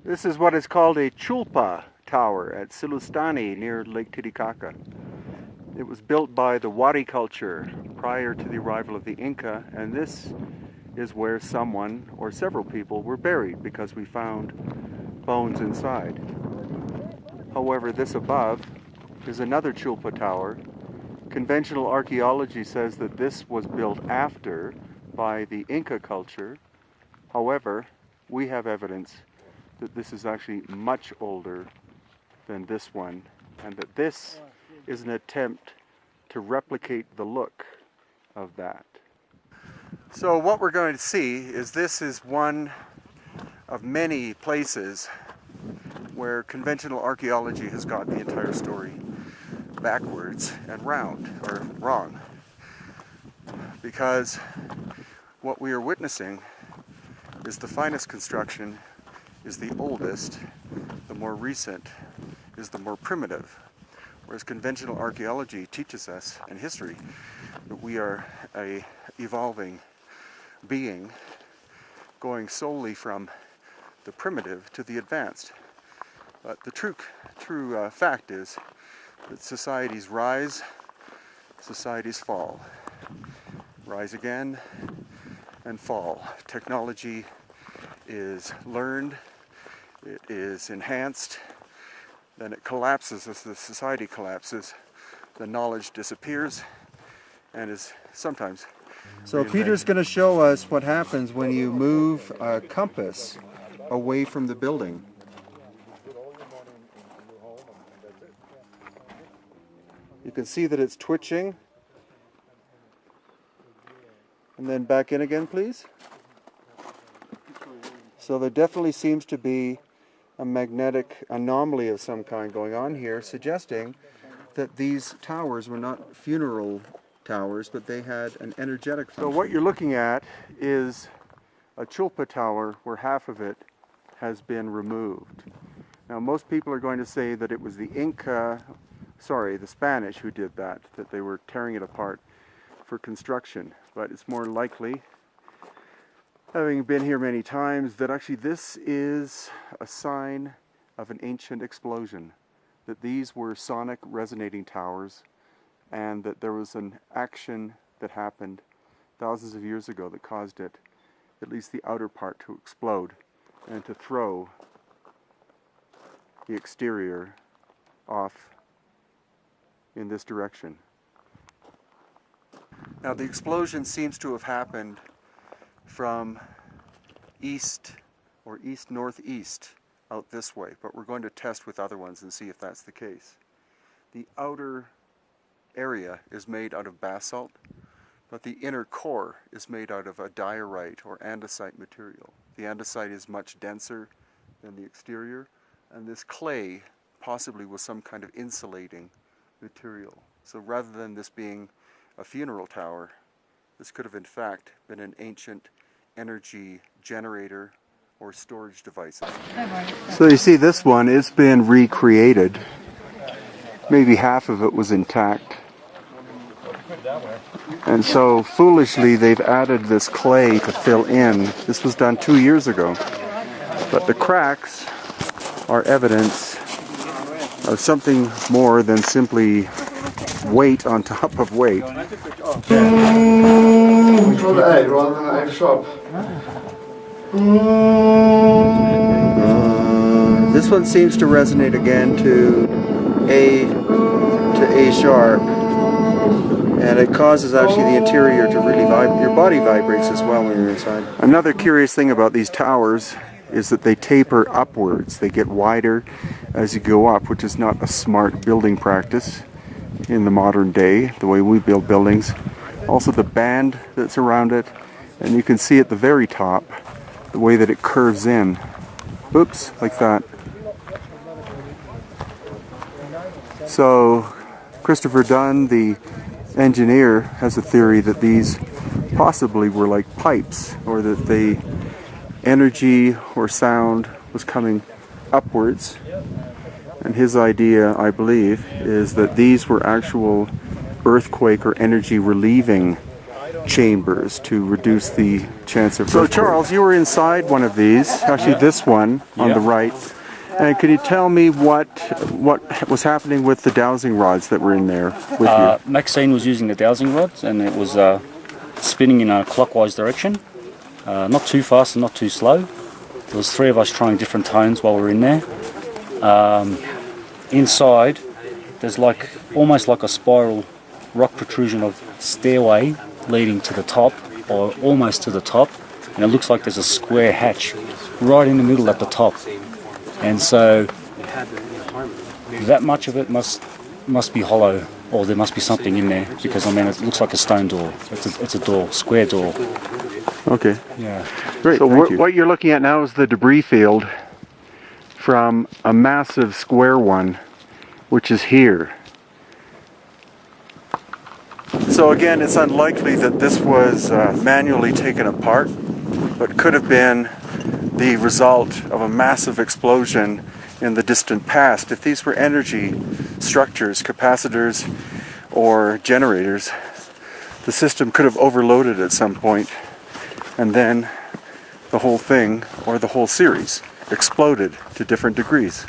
This is what is called a chulpa tower at Silustani near Lake Titicaca. It was built by the Wari culture prior to the arrival of the Inca, and this is where someone or several people were buried because we found bones inside. However, this above is another chulpa tower. Conventional archaeology says that this was built after by the Inca culture. However, we have evidence that this is actually much older than this one, and that this is an attempt to replicate the look of that. So what we're going to see is this is one of many places where conventional archaeology has got the entire story backwards and wrong. Because what we are witnessing is the finest construction, is the oldest, the more recent is the more primitive. Whereas conventional archaeology teaches us in history that we are a evolving being going solely from the primitive to the advanced. But the true fact is that societies rise, societies fall. Rise again and fall. Technology is learned, it is enhanced, then it collapses. As the society collapses, the knowledge disappears and is sometimes So Peter's going to show us what happens when you move a compass away from the building. You can see that it's twitching. And then back in again, please. So there definitely seems to be a magnetic anomaly of some kind going on here, suggesting that these towers were not funeral towers, but they had an energetic function. So what you're looking at is a chulpa tower where half of it has been removed. Now most people are going to say that it was the the Spanish who did that they were tearing it apart for construction. But it's more likely, having been here many times, that actually this is a sign of an ancient explosion, that these were sonic resonating towers, and that there was an action that happened thousands of years ago that caused it, at least the outer part, to explode and to throw the exterior off in this direction. Now the explosion seems to have happened from east or east-northeast out this way, but we're going to test with other ones and see if that's the case. The outer area is made out of basalt, but the inner core is made out of a diorite or andesite material. The andesite is much denser than the exterior, and this clay possibly was some kind of insulating material. So rather than this being a funeral tower, this could have in fact been an ancient energy generator or storage devices. So you see this one, it's been recreated. Maybe half of it was intact. And so foolishly they've added this clay to fill in. This was done 2 years ago. But the cracks are evidence of something more than simply weight on top of weight. This one seems to resonate again to A sharp, and it causes actually the interior to really vibrate. Your body vibrates as well when you're inside. Another curious thing about these towers is that they taper upwards. They get wider as you go up, which is not a smart building practice in the modern day, the way we build buildings. Also the band that's around it, and you can see at the very top the way that it curves in. Oops, like that. So Christopher Dunn, the engineer, has a theory that these possibly were like pipes, or that the energy or sound was coming upwards. And his idea, I believe, is that these were actual earthquake or energy relieving chambers to reduce the chance of. So Charles, you were inside one of these, actually this one on the right. And can you tell me what was happening with the dowsing rods that were in there with you? Maxine was using the dowsing rods, and it was spinning in a clockwise direction, not too fast and not too slow. There was 3 of us trying different tones while we were in there. Inside, there's almost like a spiral rock protrusion of stairway leading to the top, or almost to the top, and it looks like there's a square hatch right in the middle at the top. And so that much of it must be hollow, or there must be something in there, because I mean it looks like a stone door. It's a door, square door. Okay. Yeah. Great. So what you're looking at now is the debris field from a massive square one, which is here. So again, it's unlikely that this was manually taken apart, but could have been the result of a massive explosion in the distant past. If these were energy structures, capacitors, or generators, the system could have overloaded at some point, and then the whole thing, or the whole series, exploded to different degrees.